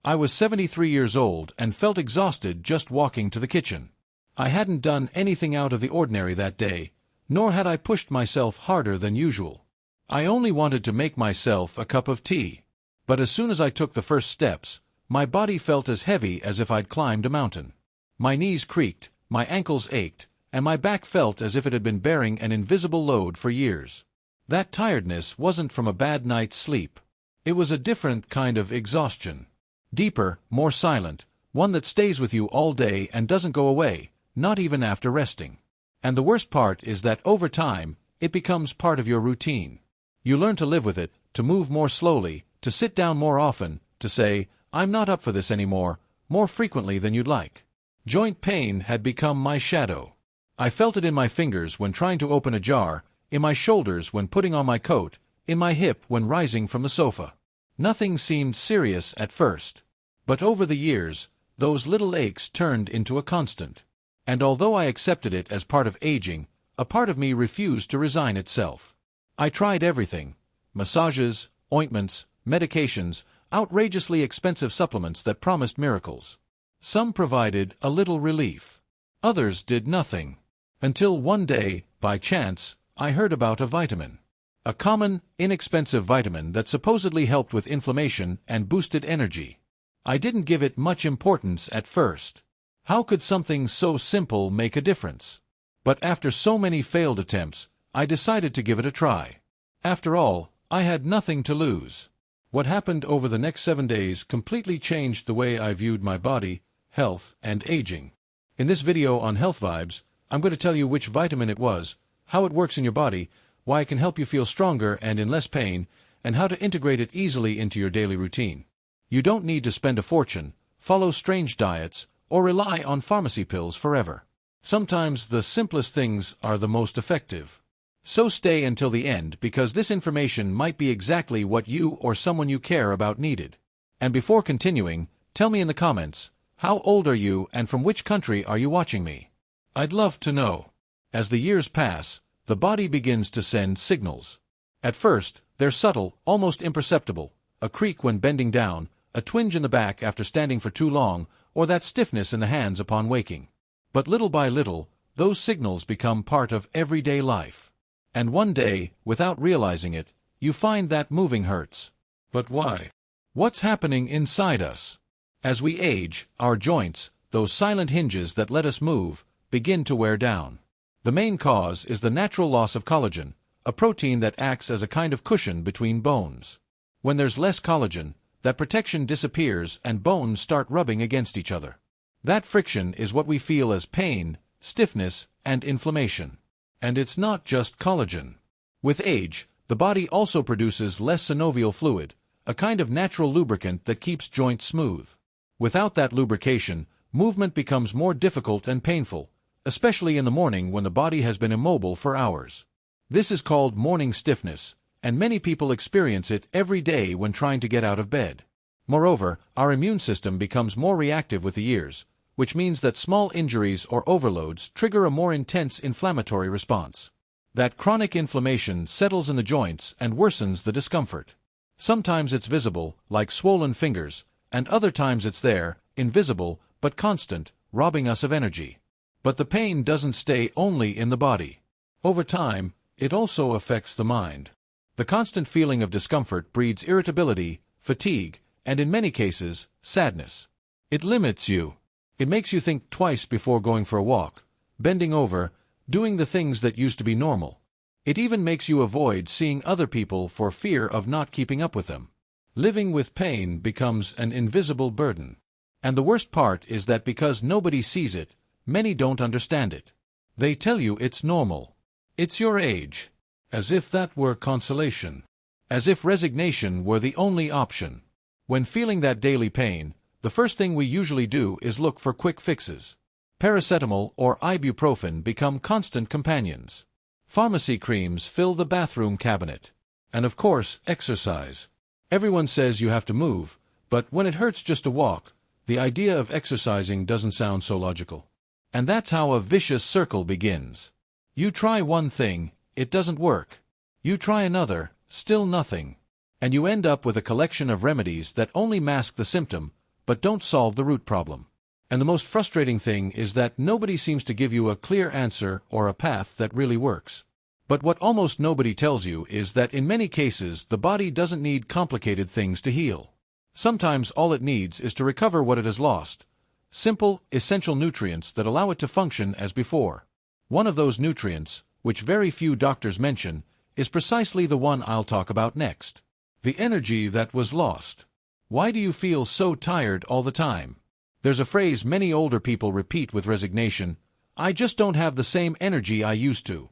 I was 73 years old and felt exhausted just walking to the kitchen. I hadn't done anything out of the ordinary that day, nor had I pushed myself harder than usual. I only wanted to make myself a cup of tea. But as soon as I took the first steps, my body felt as heavy as if I'd climbed a mountain. My knees creaked, my ankles ached, and my back felt as if it had been bearing an invisible load for years. That tiredness wasn't from a bad night's sleep. It was a different kind of exhaustion. Deeper, more silent, one that stays with you all day and doesn't go away, not even after resting. And the worst part is that over time, it becomes part of your routine. You learn to live with it, to move more slowly, to sit down more often, to say, "I'm not up for this anymore," more frequently than you'd like. Joint pain had become my shadow. I felt it in my fingers when trying to open a jar, in my shoulders when putting on my coat, in my hip when rising from the sofa. Nothing seemed serious at first. But over the years, those little aches turned into a constant. And although I accepted it as part of aging, a part of me refused to resign itself. I tried everything: massages, ointments, medications, outrageously expensive supplements that promised miracles. Some provided a little relief. Others did nothing. Until one day, by chance, I heard about a vitamin. A common, inexpensive vitamin that supposedly helped with inflammation and boosted energy. I didn't give it much importance at first. How could something so simple make a difference? But after so many failed attempts, I decided to give it a try. After all, I had nothing to lose. What happened over the next 7 days completely changed the way I viewed my body, health, and aging. In this video on Health Vibes, I'm going to tell you which vitamin it was, how it works in your body, why it can help you feel stronger and in less pain, and how to integrate it easily into your daily routine. You don't need to spend a fortune, follow strange diets, or rely on pharmacy pills forever. Sometimes the simplest things are the most effective. So stay until the end because this information might be exactly what you or someone you care about needed. And before continuing, tell me in the comments, how old are you and from which country are you watching me? I'd love to know. As the years pass, the body begins to send signals. At first, they're subtle, almost imperceptible: a creak when bending down, a twinge in the back after standing for too long, or that stiffness in the hands upon waking. But little by little, those signals become part of everyday life. And one day, without realizing it, you find that moving hurts. But why? What's happening inside us? As we age, our joints, those silent hinges that let us move, begin to wear down. The main cause is the natural loss of collagen, a protein that acts as a kind of cushion between bones. When there's less collagen, that protection disappears and bones start rubbing against each other. That friction is what we feel as pain, stiffness, and inflammation. And it's not just collagen. With age, the body also produces less synovial fluid, a kind of natural lubricant that keeps joints smooth. Without that lubrication, movement becomes more difficult and painful, especially in the morning when the body has been immobile for hours. This is called morning stiffness, and many people experience it every day when trying to get out of bed. Moreover, our immune system becomes more reactive with the years, which means that small injuries or overloads trigger a more intense inflammatory response. That chronic inflammation settles in the joints and worsens the discomfort. Sometimes it's visible, like swollen fingers, and other times it's there, invisible, but constant, robbing us of energy. But the pain doesn't stay only in the body. Over time, it also affects the mind. The constant feeling of discomfort breeds irritability, fatigue, and in many cases, sadness. It limits you. It makes you think twice before going for a walk, bending over, doing the things that used to be normal. It even makes you avoid seeing other people for fear of not keeping up with them. Living with pain becomes an invisible burden. And the worst part is that because nobody sees it, many don't understand it. They tell you it's normal. It's your age. As if that were consolation. As if resignation were the only option. When feeling that daily pain, the first thing we usually do is look for quick fixes. Paracetamol or ibuprofen become constant companions. Pharmacy creams fill the bathroom cabinet. And of course, exercise. Everyone says you have to move, but when it hurts just to walk, the idea of exercising doesn't sound so logical. And that's how a vicious circle begins. You try one thing, it doesn't work. You try another, still nothing. And you end up with a collection of remedies that only mask the symptom, but don't solve the root problem. And the most frustrating thing is that nobody seems to give you a clear answer or a path that really works. But what almost nobody tells you is that in many cases the body doesn't need complicated things to heal. Sometimes all it needs is to recover what it has lost. Simple, essential nutrients that allow it to function as before. One of those nutrients, which very few doctors mention, is precisely the one I'll talk about next. The energy that was lost. Why do you feel so tired all the time? There's a phrase many older people repeat with resignation: "I just don't have the same energy I used to."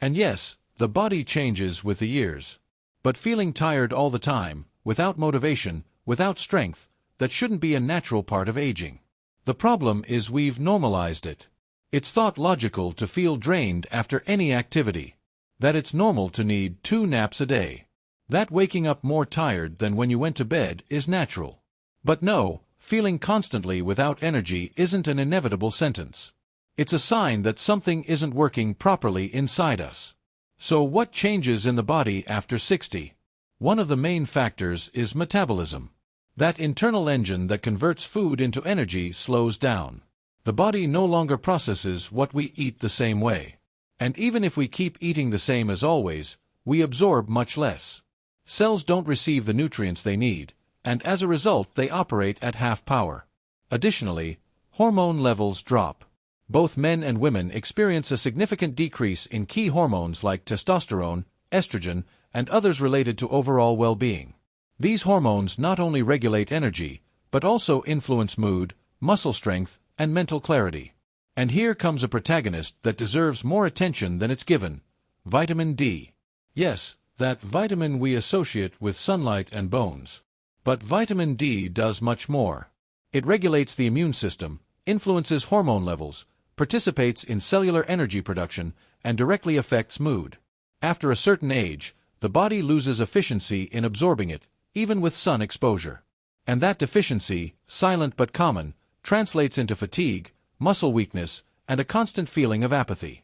And yes, the body changes with the years. But feeling tired all the time, without motivation, without strength, that shouldn't be a natural part of aging. The problem is we've normalized it. It's thought logical to feel drained after any activity. That it's normal to need 2 naps a day. That waking up more tired than when you went to bed is natural. But no, feeling constantly without energy isn't an inevitable sentence. It's a sign that something isn't working properly inside us. So what changes in the body after 60? One of the main factors is metabolism. That internal engine that converts food into energy slows down. The body no longer processes what we eat the same way. And even if we keep eating the same as always, we absorb much less. Cells don't receive the nutrients they need, and as a result they operate at half power. Additionally, hormone levels drop. Both men and women experience a significant decrease in key hormones like testosterone, estrogen, and others related to overall well-being. These hormones not only regulate energy, but also influence mood, muscle strength, and mental clarity. And here comes a protagonist that deserves more attention than it's given: vitamin D. Yes, that vitamin we associate with sunlight and bones. But vitamin D does much more. It regulates the immune system, influences hormone levels, participates in cellular energy production, and directly affects mood. After a certain age, the body loses efficiency in absorbing it, even with sun exposure. And that deficiency, silent but common, translates into fatigue, muscle weakness, and a constant feeling of apathy.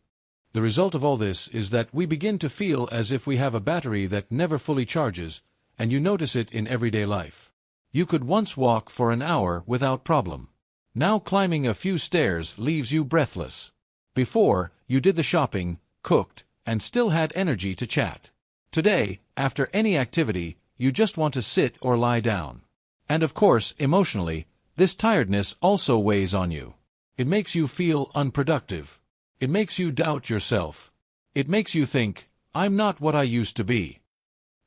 The result of all this is that we begin to feel as if we have a battery that never fully charges, and you notice it in everyday life. You could once walk for an hour without problem. Now climbing a few stairs leaves you breathless. Before, you did the shopping, cooked, and still had energy to chat. Today, after any activity, you just want to sit or lie down. And of course, emotionally, this tiredness also weighs on you. It makes you feel unproductive. It makes you doubt yourself. It makes you think, "I'm not what I used to be."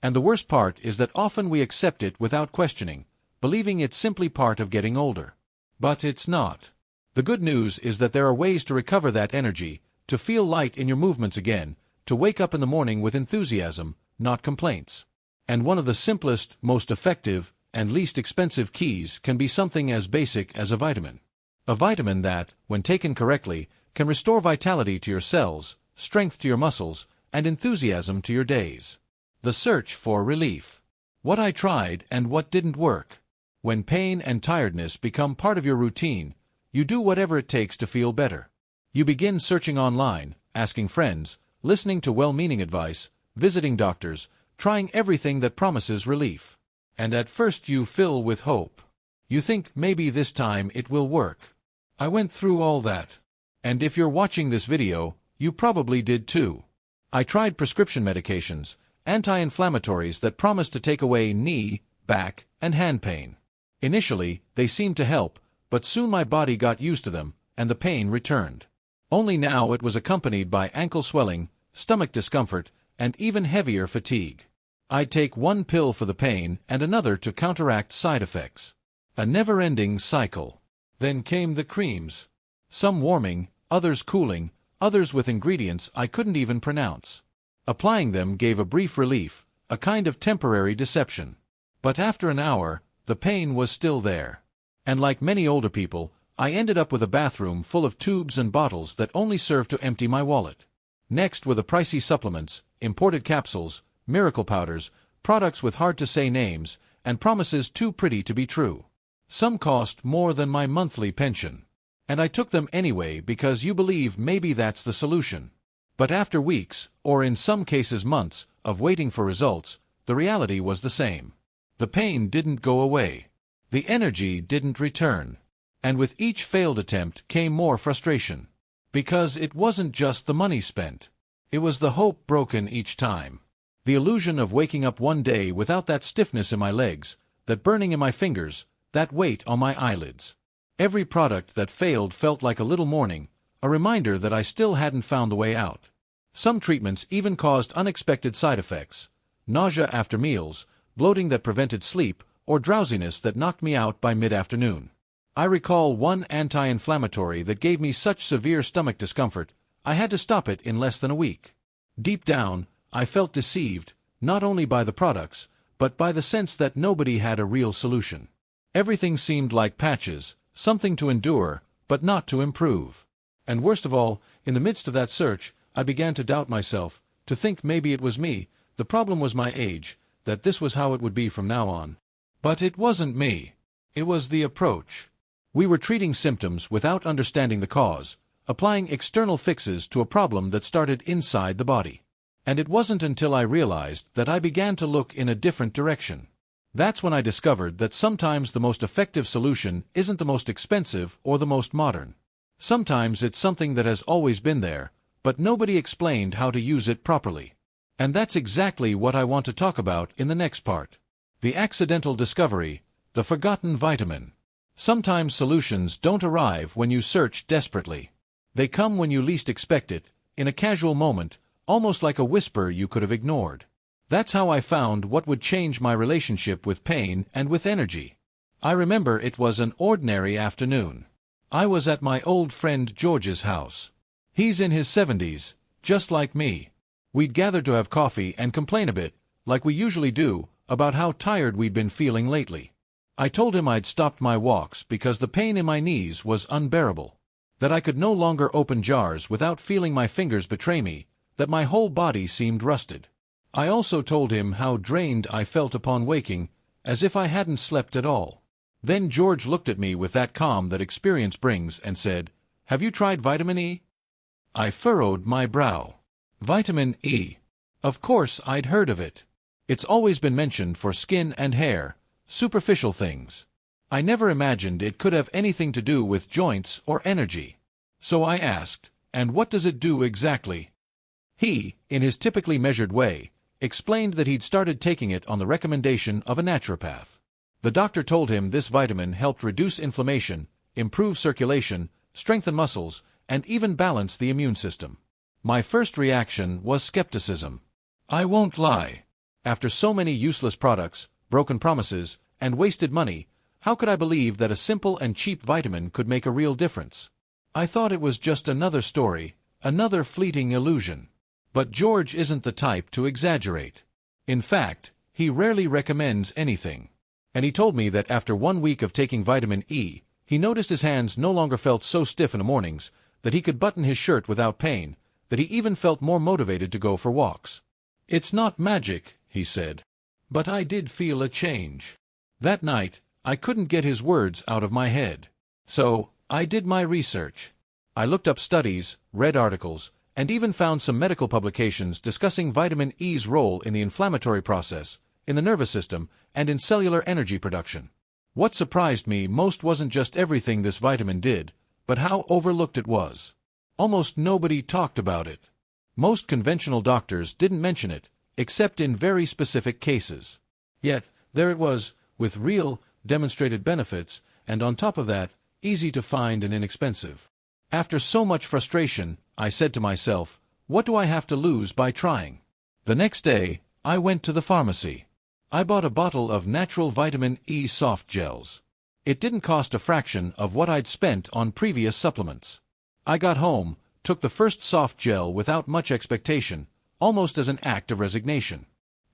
And the worst part is that often we accept it without questioning, believing it's simply part of getting older. But it's not. The good news is that there are ways to recover that energy, to feel light in your movements again, to wake up in the morning with enthusiasm, not complaints. And one of the simplest, most effective, and least expensive keys can be something as basic as a vitamin. A vitamin that, when taken correctly, can restore vitality to your cells, strength to your muscles, and enthusiasm to your days. The search for relief. What I tried and what didn't work. When pain and tiredness become part of your routine, you do whatever it takes to feel better. You begin searching online, asking friends, listening to well-meaning advice, visiting doctors, trying everything that promises relief. And at first you fill with hope. You think maybe this time it will work. I went through all that. And if you're watching this video, you probably did too. I tried prescription medications, anti-inflammatories that promised to take away knee, back, and hand pain. Initially, they seemed to help, but soon my body got used to them, and the pain returned. Only now it was accompanied by ankle swelling, stomach discomfort, and even heavier fatigue. I'd take one pill for the pain and another to counteract side effects. A never-ending cycle. Then came the creams. Some warming, others cooling, others with ingredients I couldn't even pronounce. Applying them gave a brief relief, a kind of temporary deception. But after an hour, the pain was still there. And like many older people, I ended up with a bathroom full of tubes and bottles that only served to empty my wallet. Next were the pricey supplements, imported capsules, miracle powders, products with hard-to-say names, and promises too pretty to be true. Some cost more than my monthly pension. And I took them anyway because you believe maybe that's the solution. But after weeks, or in some cases months, of waiting for results, the reality was the same. The pain didn't go away. The energy didn't return. And with each failed attempt came more frustration. Because it wasn't just the money spent. It was the hope broken each time. The illusion of waking up one day without that stiffness in my legs, that burning in my fingers, that weight on my eyelids. Every product that failed felt like a little warning, a reminder that I still hadn't found the way out. Some treatments even caused unexpected side effects: nausea after meals, bloating that prevented sleep, or drowsiness that knocked me out by mid-afternoon. I recall one anti-inflammatory that gave me such severe stomach discomfort, I had to stop it in less than a week. Deep down, I felt deceived, not only by the products, but by the sense that nobody had a real solution. Everything seemed like patches, something to endure, but not to improve. And worst of all, in the midst of that search, I began to doubt myself, to think maybe it was me, the problem was my age, that this was how it would be from now on. But it wasn't me. It was the approach. We were treating symptoms without understanding the cause, applying external fixes to a problem that started inside the body. And it wasn't until I realized that I began to look in a different direction. That's when I discovered that sometimes the most effective solution isn't the most expensive or the most modern. Sometimes it's something that has always been there, but nobody explained how to use it properly. And that's exactly what I want to talk about in the next part. The accidental discovery, the forgotten vitamin. Sometimes solutions don't arrive when you search desperately. They come when you least expect it, in a casual moment, almost like a whisper you could have ignored. That's how I found what would change my relationship with pain and with energy. I remember it was an ordinary afternoon. I was at my old friend George's house. He's in his 70s, just like me. We'd gathered to have coffee and complain a bit, like we usually do, about how tired we'd been feeling lately. I told him I'd stopped my walks because the pain in my knees was unbearable. That I could no longer open jars without feeling my fingers betray me, that my whole body seemed rusted. I also told him how drained I felt upon waking, as if I hadn't slept at all. Then George looked at me with that calm that experience brings and said, "Have you tried vitamin E?" I furrowed my brow. Vitamin E. Of course I'd heard of it. It's always been mentioned for skin and hair, superficial things. I never imagined it could have anything to do with joints or energy. So I asked, "And what does it do exactly?" He, in his typically measured way, explained that he'd started taking it on the recommendation of a naturopath. The doctor told him this vitamin helped reduce inflammation, improve circulation, strengthen muscles, and even balance the immune system. My first reaction was skepticism. I won't lie. After so many useless products, broken promises, and wasted money, how could I believe that a simple and cheap vitamin could make a real difference? I thought it was just another story, another fleeting illusion. But George isn't the type to exaggerate. In fact, he rarely recommends anything. And he told me that after 1 week of taking vitamin E, he noticed his hands no longer felt so stiff in the mornings, that he could button his shirt without pain, that he even felt more motivated to go for walks. "It's not magic," he said. But I did feel a change. That night, I couldn't get his words out of my head. So, I did my research. I looked up studies, read articles, and even found some medical publications discussing vitamin E's role in the inflammatory process, in the nervous system, and in cellular energy production. What surprised me most wasn't just everything this vitamin did, but how overlooked it was. Almost nobody talked about it. Most conventional doctors didn't mention it, except in very specific cases. Yet, there it was, with real, demonstrated benefits, and on top of that, easy to find and inexpensive. After so much frustration, I said to myself, what do I have to lose by trying? The next day, I went to the pharmacy. I bought a bottle of natural vitamin E soft gels. It didn't cost a fraction of what I'd spent on previous supplements. I got home, took the first soft gel without much expectation, almost as an act of resignation.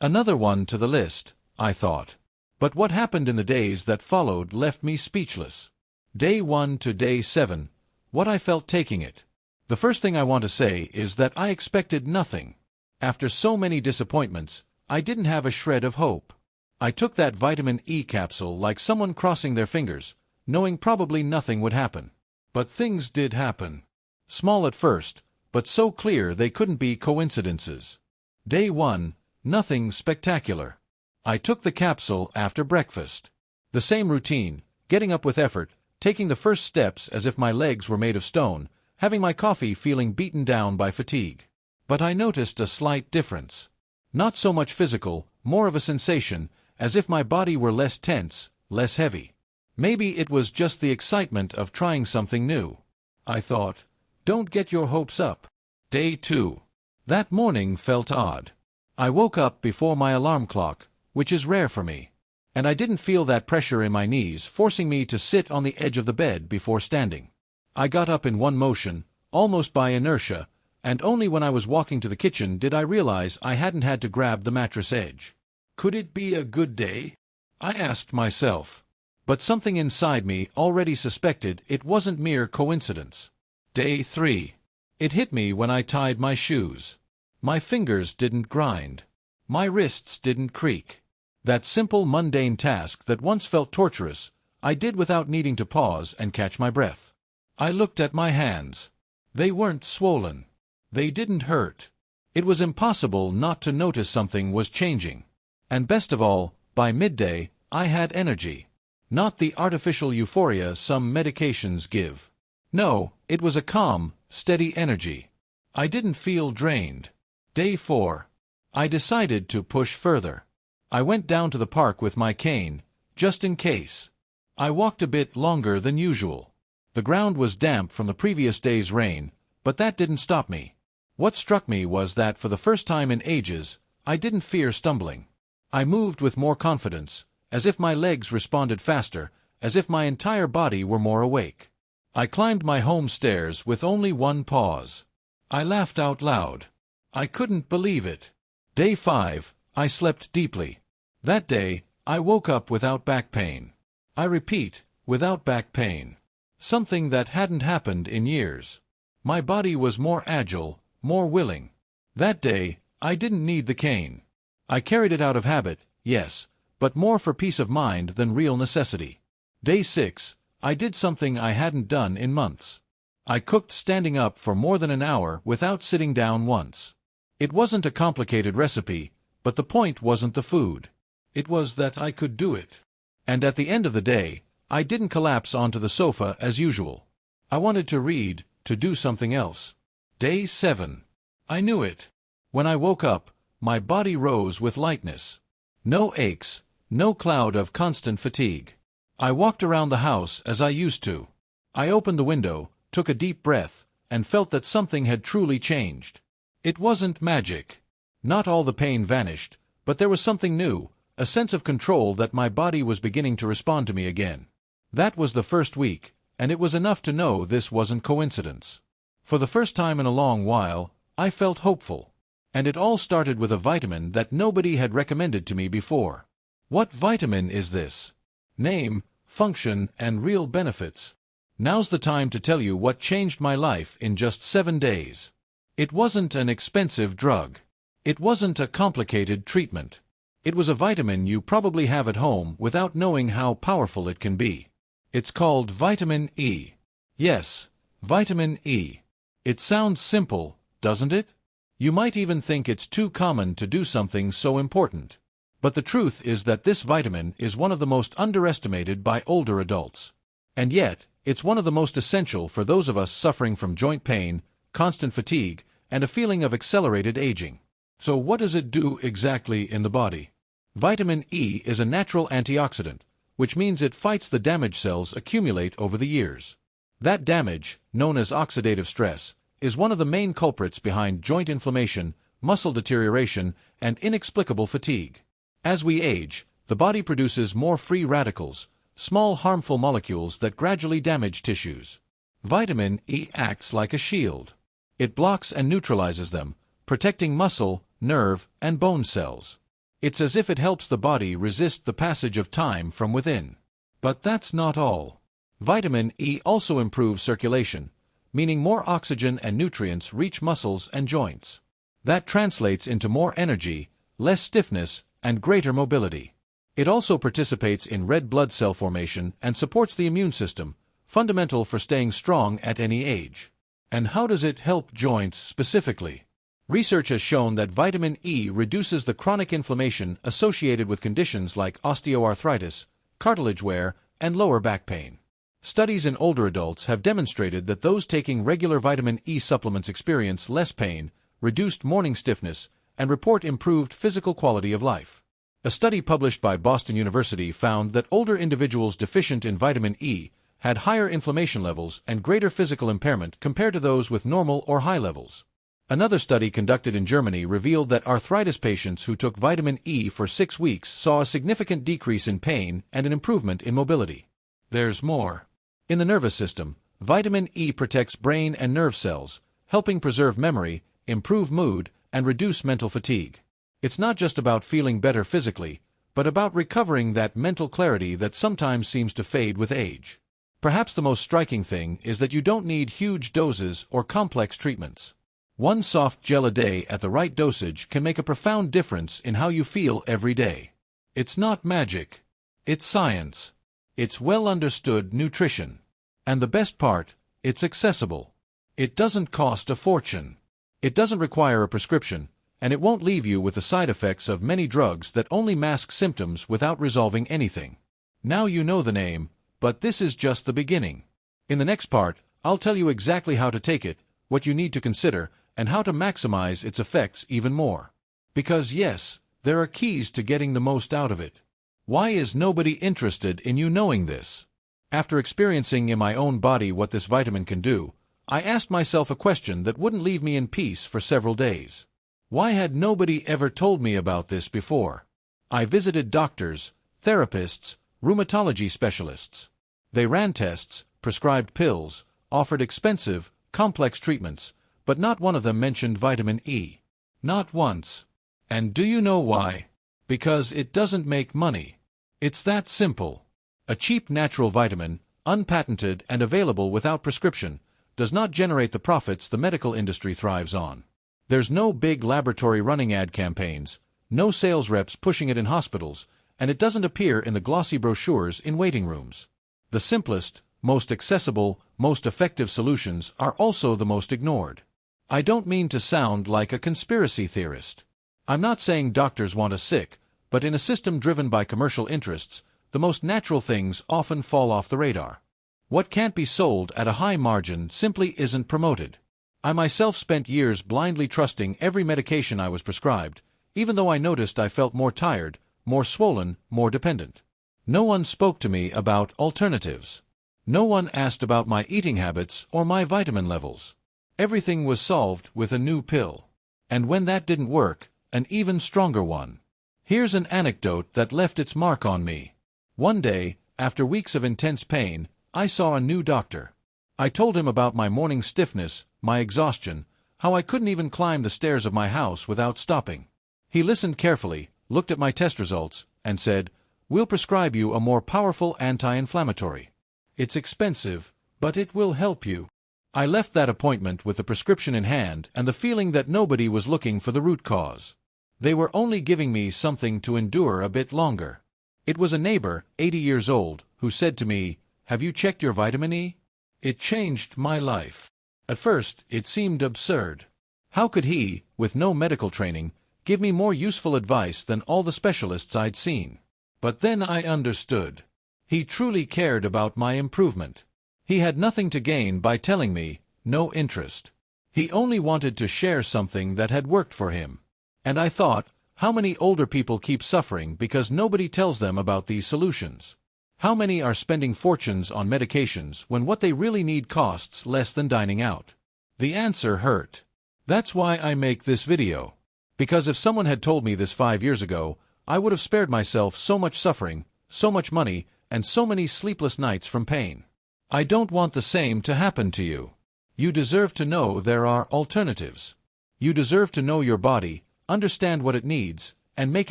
Another one to the list, I thought. But what happened in the days that followed left me speechless. Day 1 to day 7, what I felt taking it. The first thing I want to say is that I expected nothing. After so many disappointments, I didn't have a shred of hope. I took that vitamin E capsule like someone crossing their fingers, knowing probably nothing would happen. But things did happen. Small at first, but so clear they couldn't be coincidences. Day 1, nothing spectacular. I took the capsule after breakfast. The same routine, getting up with effort, taking the first steps as if my legs were made of stone, having my coffee feeling beaten down by fatigue. But I noticed a slight difference. Not so much physical, more of a sensation, as if my body were less tense, less heavy. Maybe it was just the excitement of trying something new. I thought, don't get your hopes up. Day 2. That morning felt odd. I woke up before my alarm clock, which is rare for me. And I didn't feel that pressure in my knees forcing me to sit on the edge of the bed before standing. I got up in one motion, almost by inertia, and only when I was walking to the kitchen did I realize I hadn't had to grab the mattress edge. Could it be a good day? I asked myself. But something inside me already suspected it wasn't mere coincidence. Day 3. It hit me when I tied my shoes. My fingers didn't grind. My wrists didn't creak. That simple mundane task that once felt torturous, I did without needing to pause and catch my breath. I looked at my hands. They weren't swollen. They didn't hurt. It was impossible not to notice something was changing. And best of all, by midday, I had energy. Not the artificial euphoria some medications give. No, it was a calm, steady energy. I didn't feel drained. Day 4. I decided to push further. I went down to the park with my cane, just in case. I walked a bit longer than usual. The ground was damp from the previous day's rain, but that didn't stop me. What struck me was that for the first time in ages, I didn't fear stumbling. I moved with more confidence, as if my legs responded faster, as if my entire body were more awake. I climbed my home stairs with only one pause. I laughed out loud. I couldn't believe it. Day 5, I slept deeply. That day, I woke up without back pain. I repeat, without back pain. Something that hadn't happened in years. My body was more agile, more willing. That day, I didn't need the cane. I carried it out of habit, yes, but more for peace of mind than real necessity. Day 6, I did something I hadn't done in months. I cooked standing up for more than an hour without sitting down once. It wasn't a complicated recipe, but the point wasn't the food. It was that I could do it. And at the end of the day, I didn't collapse onto the sofa as usual. I wanted to read, to do something else. Day 7. I knew it. When I woke up, my body rose with lightness. No aches, no cloud of constant fatigue. I walked around the house as I used to. I opened the window, took a deep breath, and felt that something had truly changed. It wasn't magic. Not all the pain vanished, but there was something new, a sense of control that my body was beginning to respond to me again. That was the first week, and it was enough to know this wasn't coincidence. For the first time in a long while, I felt hopeful. And it all started with a vitamin that nobody had recommended to me before. What vitamin is this? Name, function, and real benefits. Now's the time to tell you what changed my life in just 7 days. It wasn't an expensive drug. It wasn't a complicated treatment. It was a vitamin you probably have at home without knowing how powerful it can be. It's called vitamin E. Yes, vitamin E. It sounds simple, doesn't it? You might even think it's too common to do something so important. But the truth is that this vitamin is one of the most underestimated by older adults. And yet, it's one of the most essential for those of us suffering from joint pain, constant fatigue, and a feeling of accelerated aging. So what does it do exactly in the body? Vitamin E is a natural antioxidant, which means it fights the damaged cells accumulate over the years. That damage, known as oxidative stress, is one of the main culprits behind joint inflammation, muscle deterioration, and inexplicable fatigue. As we age, the body produces more free radicals, small harmful molecules that gradually damage tissues. Vitamin E acts like a shield. It blocks and neutralizes them, protecting muscle, nerve, and bone cells. It's as if it helps the body resist the passage of time from within. But that's not all. Vitamin E also improves circulation, meaning more oxygen and nutrients reach muscles and joints. That translates into more energy, less stiffness, and greater mobility. It also participates in red blood cell formation and supports the immune system, fundamental for staying strong at any age. And how does it help joints specifically? Research has shown that vitamin E reduces the chronic inflammation associated with conditions like osteoarthritis, cartilage wear, and lower back pain. Studies in older adults have demonstrated that those taking regular vitamin E supplements experience less pain, reduced morning stiffness, and report improved physical quality of life. A study published by Boston University found that older individuals deficient in vitamin E had higher inflammation levels and greater physical impairment compared to those with normal or high levels. Another study conducted in Germany revealed that arthritis patients who took vitamin E for 6 weeks saw a significant decrease in pain and an improvement in mobility. There's more. In the nervous system, vitamin E protects brain and nerve cells, helping preserve memory, improve mood, and reduce mental fatigue. It's not just about feeling better physically, but about recovering that mental clarity that sometimes seems to fade with age. Perhaps the most striking thing is that you don't need huge doses or complex treatments. One soft gel a day at the right dosage can make a profound difference in how you feel every day. It's not magic. It's science. It's well-understood nutrition. And the best part, it's accessible. It doesn't cost a fortune. It doesn't require a prescription, and it won't leave you with the side effects of many drugs that only mask symptoms without resolving anything. Now you know the name, but this is just the beginning. In the next part, I'll tell you exactly how to take it, what you need to consider, and how to maximize its effects even more. Because yes, there are keys to getting the most out of it. Why is nobody interested in you knowing this? After experiencing in my own body what this vitamin can do, I asked myself a question that wouldn't leave me in peace for several days. Why had nobody ever told me about this before? I visited doctors, therapists, rheumatology specialists. They ran tests, prescribed pills, offered expensive, complex treatments, but not one of them mentioned vitamin E. Not once. And do you know why? Because it doesn't make money. It's that simple. A cheap natural vitamin, unpatented and available without prescription, does not generate the profits the medical industry thrives on. There's no big laboratory running ad campaigns, no sales reps pushing it in hospitals, and it doesn't appear in the glossy brochures in waiting rooms. The simplest, most accessible, most effective solutions are also the most ignored. I don't mean to sound like a conspiracy theorist. I'm not saying doctors want us sick, but in a system driven by commercial interests, the most natural things often fall off the radar. What can't be sold at a high margin simply isn't promoted. I myself spent years blindly trusting every medication I was prescribed, even though I noticed I felt more tired, more swollen, more dependent. No one spoke to me about alternatives. No one asked about my eating habits or my vitamin levels. Everything was solved with a new pill. And when that didn't work, an even stronger one. Here's an anecdote that left its mark on me. One day, after weeks of intense pain, I saw a new doctor. I told him about my morning stiffness, my exhaustion, how I couldn't even climb the stairs of my house without stopping. He listened carefully, looked at my test results, and said, "We'll prescribe you a more powerful anti-inflammatory. It's expensive, but it will help you." I left that appointment with the prescription in hand and the feeling that nobody was looking for the root cause. They were only giving me something to endure a bit longer. It was a neighbor, 80 years old, who said to me, "Have you checked your vitamin E?" It changed my life. At first, it seemed absurd. How could he, with no medical training, give me more useful advice than all the specialists I'd seen? But then I understood. He truly cared about my improvement. He had nothing to gain by telling me, no interest. He only wanted to share something that had worked for him. And I thought, how many older people keep suffering because nobody tells them about these solutions? How many are spending fortunes on medications when what they really need costs less than dining out? The answer hurt. That's why I make this video. Because if someone had told me this 5 years ago, I would have spared myself so much suffering, so much money, and so many sleepless nights from pain. I don't want the same to happen to you. You deserve to know there are alternatives. You deserve to know your body, understand what it needs, and make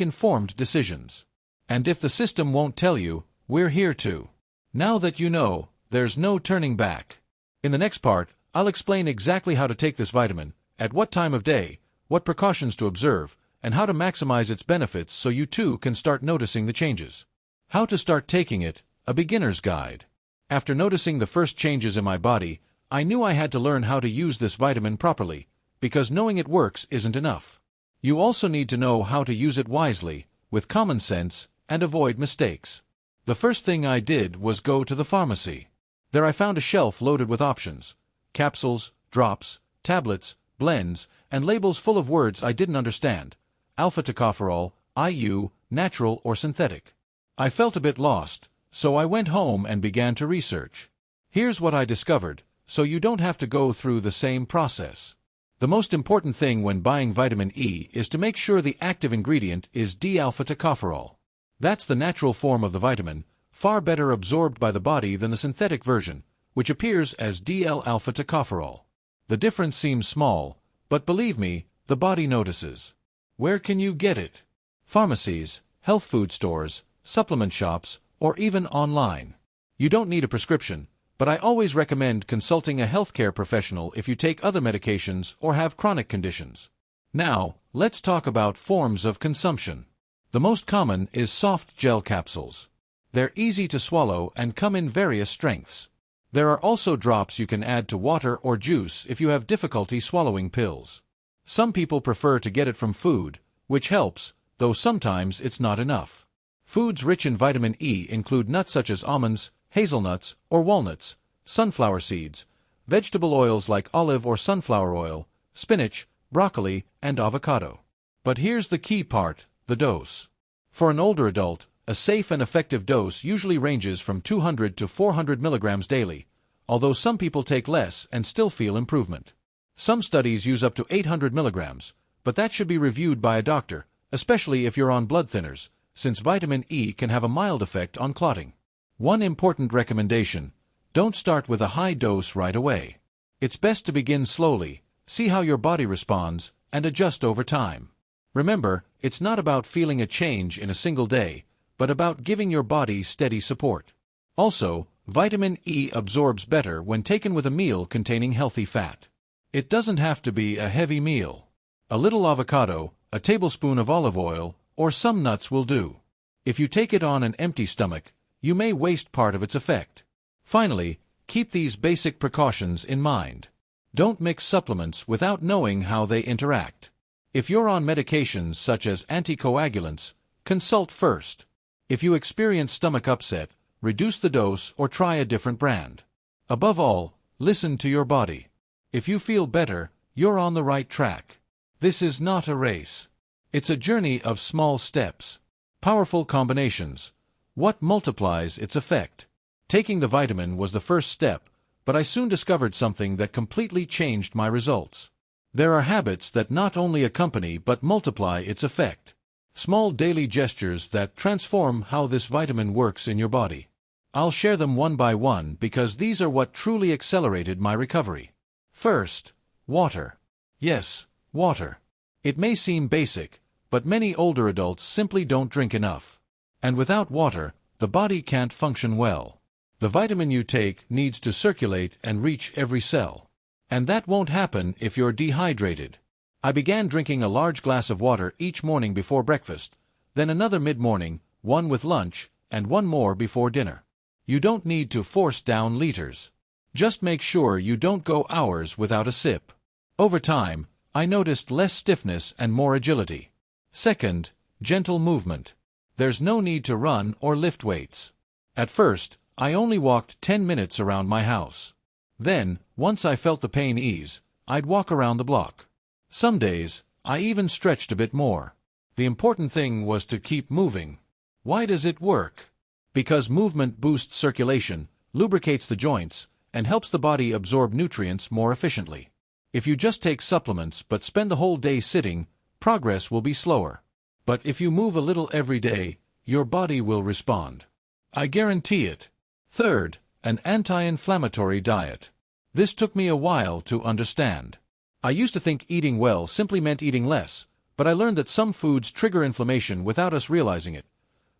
informed decisions. And if the system won't tell you, we're here to. Now that you know, there's no turning back. In the next part, I'll explain exactly how to take this vitamin, at what time of day, what precautions to observe, and how to maximize its benefits so you too can start noticing the changes. How to start taking it, a beginner's guide. After noticing the first changes in my body, I knew I had to learn how to use this vitamin properly, because knowing it works isn't enough. You also need to know how to use it wisely, with common sense, and avoid mistakes. The first thing I did was go to the pharmacy. There I found a shelf loaded with options: capsules, drops, tablets, blends, and labels full of words I didn't understand. Alpha-tocopherol, IU, natural or synthetic. I felt a bit lost, so I went home and began to research. Here's what I discovered, so you don't have to go through the same process. The most important thing when buying vitamin E is to make sure the active ingredient is D-alpha-tocopherol. That's the natural form of the vitamin, far better absorbed by the body than the synthetic version, which appears as D-alpha-tocopherol. The difference seems small, but believe me, the body notices. Where can you get it? Pharmacies, health food stores, supplement shops, or even online. You don't need a prescription, but I always recommend consulting a healthcare professional if you take other medications or have chronic conditions. Now, let's talk about forms of consumption. The most common is soft gel capsules. They're easy to swallow and come in various strengths. There are also drops you can add to water or juice if you have difficulty swallowing pills. Some people prefer to get it from food, which helps, though sometimes it's not enough. Foods rich in vitamin E include nuts such as almonds, hazelnuts, or walnuts, sunflower seeds, vegetable oils like olive or sunflower oil, spinach, broccoli, and avocado. But here's the key part: the dose. For an older adult, a safe and effective dose usually ranges from 200 to 400 milligrams daily, although some people take less and still feel improvement. Some studies use up to 800 milligrams, but that should be reviewed by a doctor, especially if you're on blood thinners, since vitamin E can have a mild effect on clotting. One important recommendation: don't start with a high dose right away. It's best to begin slowly, see how your body responds, and adjust over time. Remember, it's not about feeling a change in a single day, but about giving your body steady support. Also, vitamin E absorbs better when taken with a meal containing healthy fat. It doesn't have to be a heavy meal. A little avocado, a tablespoon of olive oil, or some nuts will do. If you take it on an empty stomach, you may waste part of its effect. Finally, keep these basic precautions in mind. Don't mix supplements without knowing how they interact. If you're on medications such as anticoagulants, consult first. If you experience stomach upset, reduce the dose or try a different brand. Above all, listen to your body. If you feel better, you're on the right track. This is not a race. It's a journey of small steps. Powerful combinations. What multiplies its effect? Taking the vitamin was the first step, but I soon discovered something that completely changed my results. There are habits that not only accompany but multiply its effect. Small daily gestures that transform how this vitamin works in your body. I'll share them one by one because these are what truly accelerated my recovery. First, water. Yes, water. It may seem basic, but many older adults simply don't drink enough. And without water, the body can't function well. The vitamin you take needs to circulate and reach every cell. And that won't happen if you're dehydrated. I began drinking a large glass of water each morning before breakfast, then another mid-morning, one with lunch, and one more before dinner. You don't need to force down liters. Just make sure you don't go hours without a sip. Over time, I noticed less stiffness and more agility. Second, gentle movement. There's no need to run or lift weights. At first, I only walked 10 minutes around my house. Then, once I felt the pain ease, I'd walk around the block. Some days, I even stretched a bit more. The important thing was to keep moving. Why does it work? Because movement boosts circulation, lubricates the joints, and helps the body absorb nutrients more efficiently. If you just take supplements but spend the whole day sitting, progress will be slower. But if you move a little every day, your body will respond. I guarantee it. Third, an anti-inflammatory diet. This took me a while to understand. I used to think eating well simply meant eating less, but I learned that some foods trigger inflammation without us realizing it.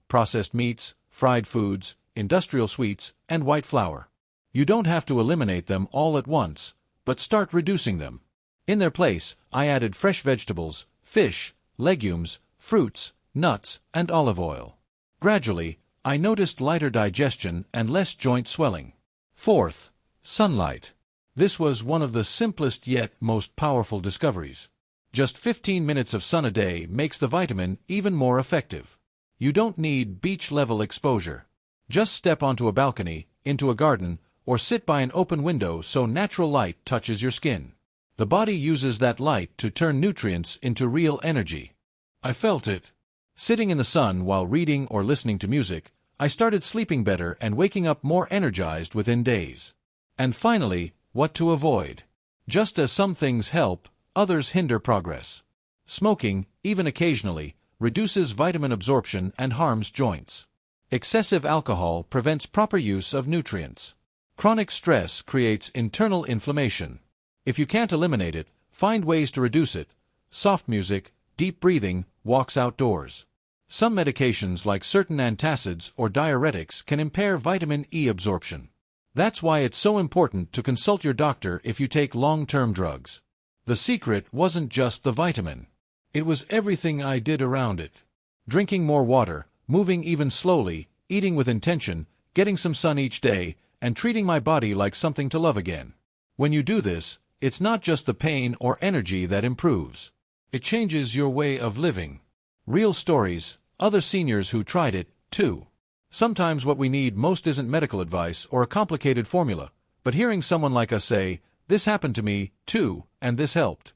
Processed meats, fried foods, industrial sweets, and white flour. You don't have to eliminate them all at once, but start reducing them. In their place, I added fresh vegetables, fish, legumes, fruits, nuts, and olive oil. Gradually, I noticed lighter digestion and less joint swelling. Fourth, sunlight. This was one of the simplest yet most powerful discoveries. Just 15 minutes of sun a day makes the vitamin even more effective. You don't need beach-level exposure. Just step onto a balcony, into a garden, or sit by an open window so natural light touches your skin. The body uses that light to turn nutrients into real energy. I felt it. Sitting in the sun while reading or listening to music, I started sleeping better and waking up more energized within days. And finally, what to avoid. Just as some things help, others hinder progress. Smoking, even occasionally, reduces vitamin absorption and harms joints. Excessive alcohol prevents proper use of nutrients. Chronic stress creates internal inflammation. If you can't eliminate it, find ways to reduce it. Soft music, deep breathing, walks outdoors. Some medications like certain antacids or diuretics can impair vitamin E absorption. That's why it's so important to consult your doctor if you take long-term drugs. The secret wasn't just the vitamin. It was everything I did around it. Drinking more water, moving even slowly, eating with intention, getting some sun each day, and treating my body like something to love again. When you do this, it's not just the pain or energy that improves. It changes your way of living. Real stories, other seniors who tried it, too. Sometimes what we need most isn't medical advice or a complicated formula, but hearing someone like us say, "This happened to me, too, and this helped."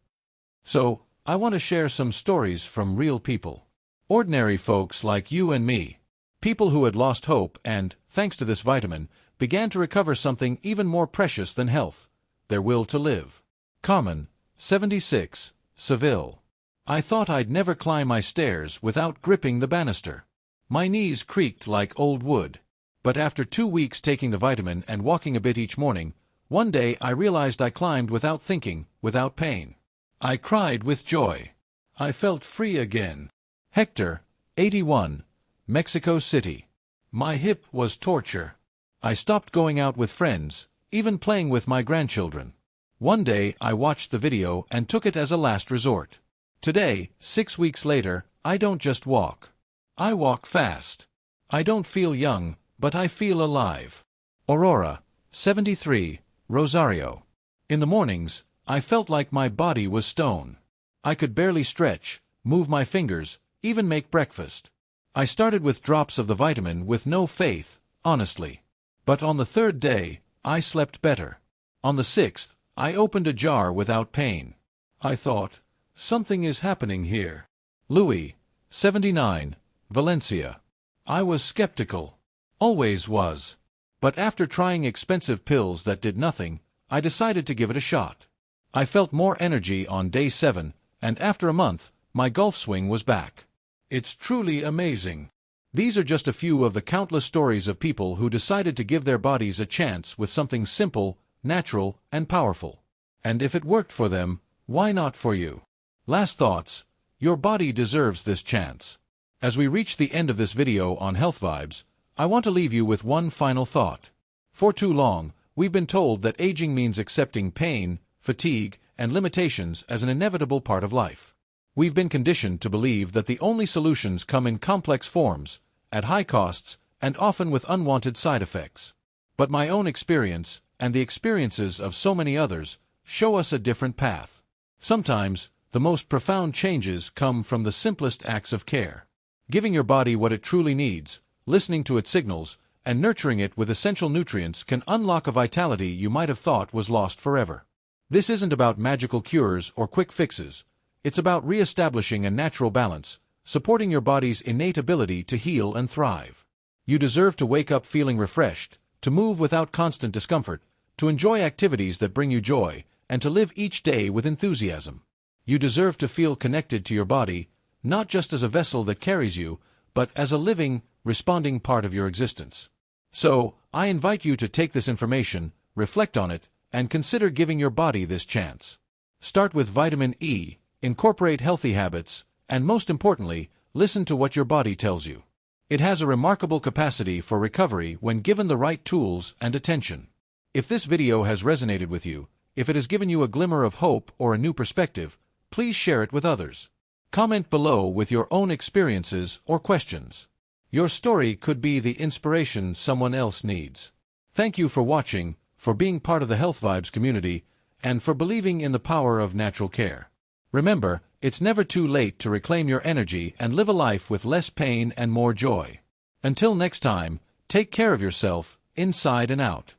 So, I want to share some stories from real people. Ordinary folks like you and me. People who had lost hope and, thanks to this vitamin, began to recover something even more precious than health: their will to live. Carmen, 76, Seville. I thought I'd never climb my stairs without gripping the banister. My knees creaked like old wood. But after 2 weeks taking the vitamin and walking a bit each morning, one day I realized I climbed without thinking, without pain. I cried with joy. I felt free again. Hector, 81, Mexico City. My hip was torture. I stopped going out with friends, even playing with my grandchildren. One day I watched the video and took it as a last resort. Today, 6 weeks later, I don't just walk. I walk fast. I don't feel young, but I feel alive. Aurora, 73, Rosario. In the mornings, I felt like my body was stone. I could barely stretch, move my fingers, even make breakfast. I started with drops of the vitamin with no faith, honestly. But on the 3rd day, I slept better. On the 6th, I opened a jar without pain. I thought, something is happening here. Louis, 79, Valencia. I was skeptical. Always was. But after trying expensive pills that did nothing, I decided to give it a shot. I felt more energy on day 7, and after a month, my golf swing was back. It's truly amazing. These are just a few of the countless stories of people who decided to give their bodies a chance with something simple, natural, and powerful. And if it worked for them, why not for you? Last thoughts. Your body deserves this chance. As we reach the end of this video on Health Vibes, I want to leave you with one final thought. For too long, we've been told that aging means accepting pain, fatigue, and limitations as an inevitable part of life. We've been conditioned to believe that the only solutions come in complex forms, at high costs, and often with unwanted side effects. But my own experience, and the experiences of so many others, show us a different path. Sometimes, the most profound changes come from the simplest acts of care. Giving your body what it truly needs, listening to its signals, and nurturing it with essential nutrients can unlock a vitality you might have thought was lost forever. This isn't about magical cures or quick fixes. It's about re-establishing a natural balance, supporting your body's innate ability to heal and thrive. You deserve to wake up feeling refreshed, to move without constant discomfort, to enjoy activities that bring you joy, and to live each day with enthusiasm. You deserve to feel connected to your body, not just as a vessel that carries you, but as a living, responding part of your existence. So, I invite you to take this information, reflect on it, and consider giving your body this chance. Start with vitamin E, incorporate healthy habits, and most importantly, listen to what your body tells you. It has a remarkable capacity for recovery when given the right tools and attention. If this video has resonated with you, if it has given you a glimmer of hope or a new perspective, please share it with others. Comment below with your own experiences or questions. Your story could be the inspiration someone else needs. Thank you for watching, for being part of the Health Vibes community, and for believing in the power of natural care. Remember, it's never too late to reclaim your energy and live a life with less pain and more joy. Until next time, take Take care of yourself, inside and out.